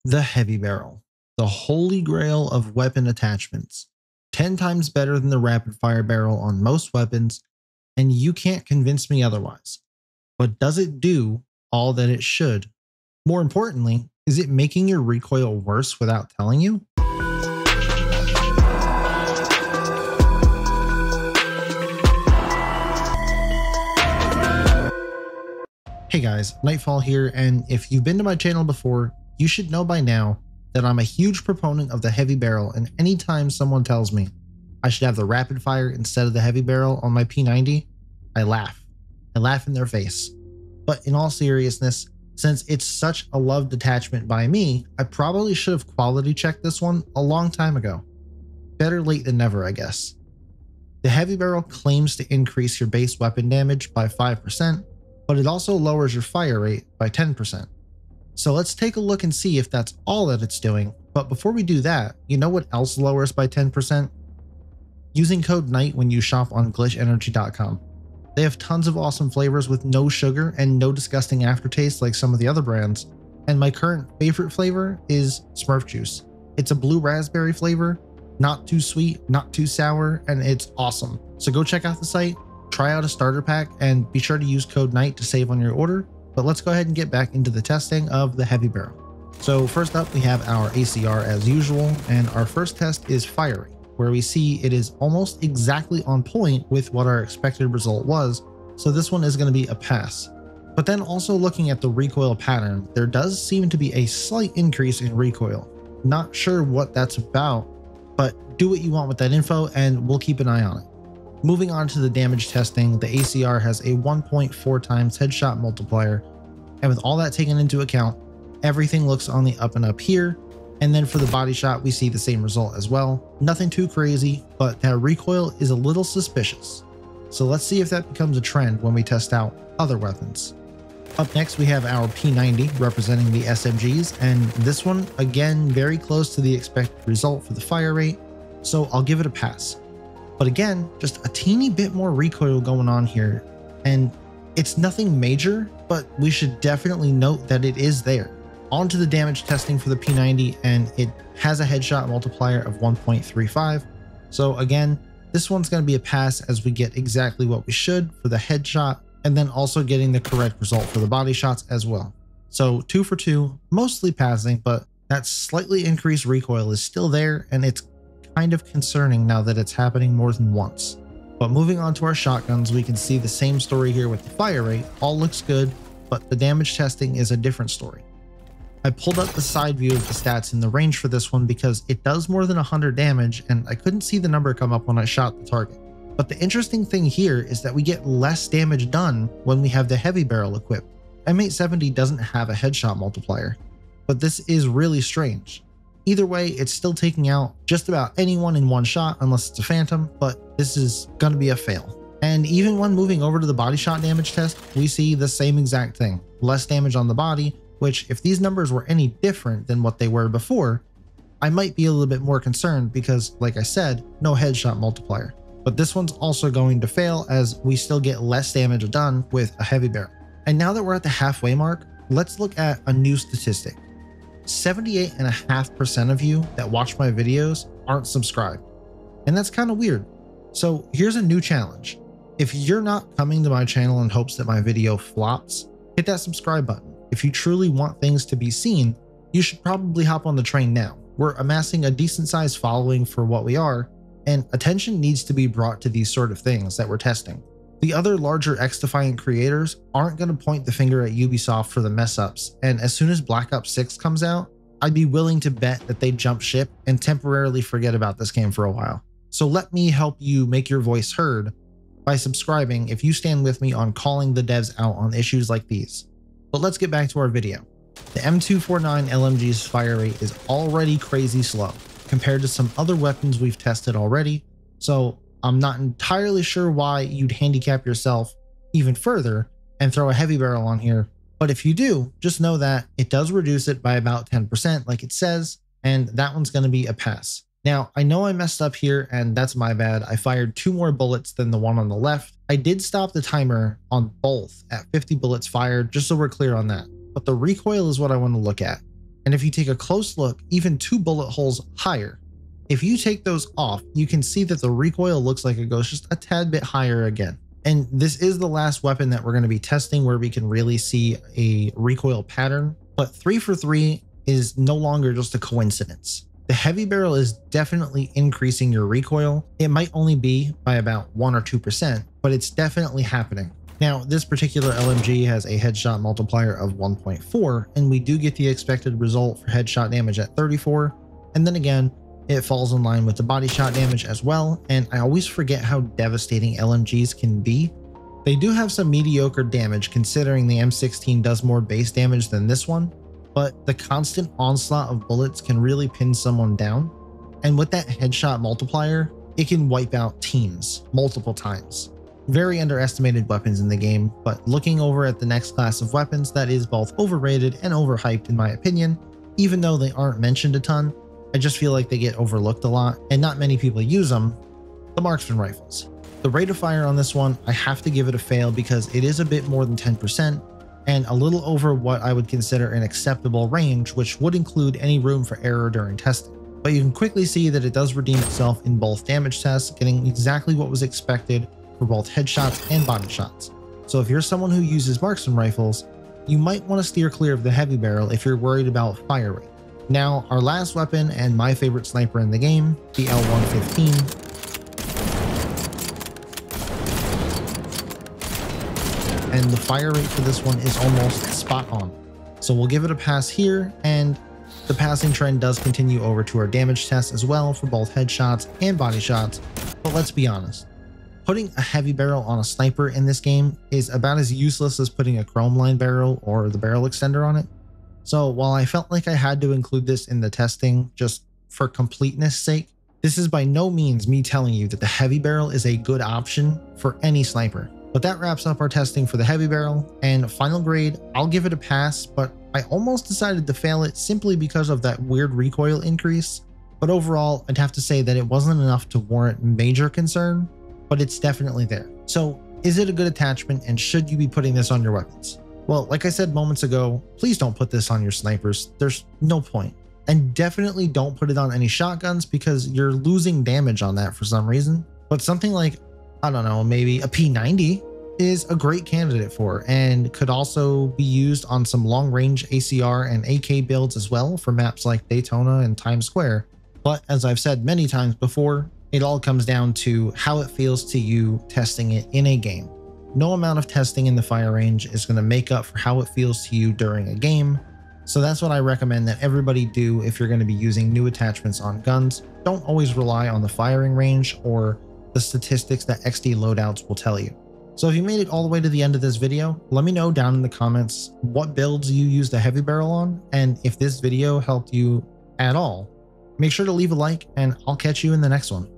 The heavy barrel, the holy grail of weapon attachments. 10 times better than the rapid fire barrel on most weapons, and you can't convince me otherwise. But does it do all that it should? More importantly, is it making your recoil worse without telling you? Hey guys, Nightfall here, and if you've been to my channel before, you should know by now that I'm a huge proponent of the heavy barrel, and anytime someone tells me I should have the rapid fire instead of the heavy barrel on my P90, I laugh. I laugh in their face. But in all seriousness, since it's such a loved attachment by me, I probably should have quality checked this one a long time ago. Better late than never, I guess. The heavy barrel claims to increase your base weapon damage by 5%, but it also lowers your fire rate by 10%. So let's take a look and see if that's all that it's doing. But before we do that, you know what else lowers by 10%? Using code NIGHT when you shop on glitchenergy.com. They have tons of awesome flavors with no sugar and no disgusting aftertaste like some of the other brands. And my current favorite flavor is Smurf Juice. It's a blue raspberry flavor, not too sweet, not too sour, and it's awesome. So go check out the site, try out a starter pack, and be sure to use code NIGHT to save on your order. But let's go ahead and get back into the testing of the heavy barrel. So first up, we have our ACR as usual, and our first test is fire rate, where we see it is almost exactly on point with what our expected result was, so this one is going to be a pass. But then also looking at the recoil pattern, there does seem to be a slight increase in recoil. Not sure what that's about, but do what you want with that info and we'll keep an eye on it. Moving on to the damage testing, the ACR has a 1.4 times headshot multiplier, and with all that taken into account, everything looks on the up and up here. And then for the body shot, we see the same result as well. Nothing too crazy, but that recoil is a little suspicious. So let's see if that becomes a trend when we test out other weapons. Up next, we have our P90 representing the SMGs, and this one, again, very close to the expected result for the fire rate, so I'll give it a pass. But again, just a teeny bit more recoil going on here, and it's nothing major, but we should definitely note that it is there. On to the damage testing for the P90, and it has a headshot multiplier of 1.35. So again, this one's going to be a pass as we get exactly what we should for the headshot, and then also getting the correct result for the body shots as well. So 2 for 2, mostly passing, but that slightly increased recoil is still there, and it's kind of concerning now that it's happening more than once. But moving on to our shotguns, we can see the same story here with the fire rate. All looks good, but the damage testing is a different story. I pulled up the side view of the stats in the range for this one because it does more than 100 damage, and I couldn't see the number come up when I shot the target. But the interesting thing here is that we get less damage done when we have the heavy barrel equipped. M870 doesn't have a headshot multiplier, but this is really strange. Either way, it's still taking out just about anyone in one shot unless it's a phantom, but this is going to be a fail. And even when moving over to the body shot damage test, we see the same exact thing. Less damage on the body, which if these numbers were any different than what they were before, I might be a little bit more concerned because, like I said, no headshot multiplier. But this one's also going to fail as we still get less damage done with a heavy barrel. And now that we're at the halfway mark, let's look at a new statistic. 78.5% of you that watch my videos aren't subscribed. And that's kind of weird. So here's a new challenge. If you're not coming to my channel in hopes that my video flops, hit that subscribe button. If you truly want things to be seen, you should probably hop on the train now. We're amassing a decent sized following for what we are, and attention needs to be brought to these sort of things that we're testing. The other larger XDefiant creators aren't going to point the finger at Ubisoft for the mess ups, and as soon as Black Ops 6 comes out, I'd be willing to bet that they jump ship and temporarily forget about this game for a while. So let me help you make your voice heard by subscribing if you stand with me on calling the devs out on issues like these. But let's get back to our video. The M249 LMG's fire rate is already crazy slow compared to some other weapons we've tested already, so I'm not entirely sure why you'd handicap yourself even further and throw a heavy barrel on here. But if you do, just know that it does reduce it by about 10% like it says, and that one's going to be a pass. Now, I know I messed up here and that's my bad. I fired 2 more bullets than the one on the left. I did stop the timer on both at 50 bullets fired, just so we're clear on that. But the recoil is what I want to look at. And if you take a close look, even 2 bullet holes higher. If you take those off, you can see that the recoil looks like it goes just a tad bit higher again. And this is the last weapon that we're going to be testing where we can really see a recoil pattern. But 3 for 3 is no longer just a coincidence. The heavy barrel is definitely increasing your recoil. It might only be by about 1 or 2%, but it's definitely happening. Now, this particular LMG has a headshot multiplier of 1.4, and we do get the expected result for headshot damage at 34. And then again, it falls in line with the body shot damage as well, and I always forget how devastating LMGs can be. They do have some mediocre damage considering the M16 does more base damage than this one, but the constant onslaught of bullets can really pin someone down. And with that headshot multiplier, it can wipe out teams multiple times. Very underestimated weapons in the game, but looking over at the next class of weapons that is both overrated and overhyped in my opinion, even though they aren't mentioned a ton, I just feel like they get overlooked a lot and not many people use them, the Marksman rifles. The rate of fire on this one, I have to give it a fail because it is a bit more than 10% and a little over what I would consider an acceptable range, which would include any room for error during testing. But you can quickly see that it does redeem itself in both damage tests, getting exactly what was expected for both headshots and body shots. So if you're someone who uses Marksman rifles, you might want to steer clear of the heavy barrel if you're worried about fire rate. Now, our last weapon and my favorite sniper in the game, the L115. And the fire rate for this one is almost spot on. So we'll give it a pass here, and the passing trend does continue over to our damage test as well for both headshots and body shots. But let's be honest, putting a heavy barrel on a sniper in this game is about as useless as putting a chrome line barrel or the barrel extender on it. So while I felt like I had to include this in the testing just for completeness sake, this is by no means me telling you that the heavy barrel is a good option for any sniper. But that wraps up our testing for the heavy barrel, and final grade, I'll give it a pass, but I almost decided to fail it simply because of that weird recoil increase. But overall, I'd have to say that it wasn't enough to warrant major concern, but it's definitely there. So is it a good attachment, and should you be putting this on your weapons? Well, like I said moments ago, please don't put this on your snipers. There's no point. And definitely don't put it on any shotguns because you're losing damage on that for some reason. But something like, I don't know, maybe a P90 is a great candidate for, and could also be used on some long range ACR and AK builds as well for maps like Daytona and Times Square. But as I've said many times before, it all comes down to how it feels to you testing it in a game. No amount of testing in the fire range is going to make up for how it feels to you during a game. So that's what I recommend that everybody do if you're going to be using new attachments on guns. Don't always rely on the firing range or the statistics that XD loadouts will tell you. So if you made it all the way to the end of this video, let me know down in the comments what builds you use the heavy barrel on, and if this video helped you at all. Make sure to leave a like, and I'll catch you in the next one.